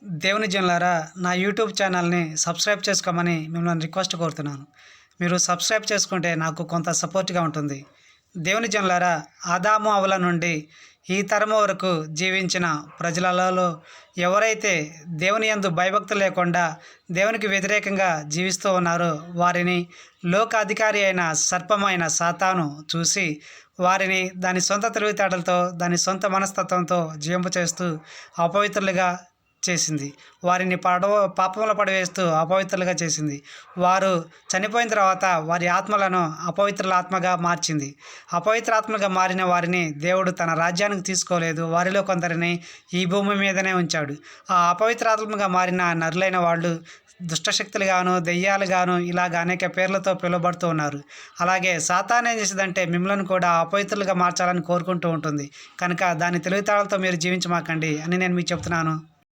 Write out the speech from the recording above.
దేవుని జనులారా, నా యూట్యూబ్ ఛానల్‌ని సబ్స్క్రైబ్ చేసుకోమని మిమ్మల్ని రిక్వెస్ట్ కోరుతున్నాను. మీరు సబ్స్క్రైబ్ చేసుకుంటే నాకు కొంత సపోర్ట్‌గా ఉంటుంది. దేవుని జనులారా, ఆదాము అవ్వల నుండి ఈ తరము వరకు జీవించిన ప్రజలలో ఎవరైతే దేవుని యందు భయభక్తులు లేకుండా దేవునికి వ్యతిరేకంగా జీవిస్తూ ఉన్నారో వారిని లోకాధికారి అయిన సర్పమైన సాతాను చూసి వారిని దాని సొంత తెలివితేటలతో దాని సొంత మనస్తత్వంతో జీవింపచేస్తూ అపవిత్రులుగా చేసింది. వారిని పాపంలో పడవేస్తూ అపవిత్రులుగా చేసింది. వారు చనిపోయిన తర్వాత వారి ఆత్మలను అపవిత్రుల ఆత్మగా మార్చింది. అపవిత్రాత్మగా మారిన వారిని దేవుడు తన రాజ్యానికి తీసుకోలేదు. వారిలో కొందరిని ఈ భూమి మీదనే ఉంచాడు. ఆ అపవిత్రాత్మగా మారిన నరులైన వాళ్ళు దుష్టశక్తులుగాను, దెయ్యాలుగాను ఇలాగ అనేక పేర్లతో పిలువబడుతూ ఉన్నారు. అలాగే సాతాను ఏం చేసేదంటే మిమ్మల్ని కూడా అపవిత్రులుగా మార్చాలని కోరుకుంటూ ఉంటుంది. కనుక దాని తెలివితేటలతో మీరు జీవించమాకండి అని నేను మీకు చెప్తున్నాను.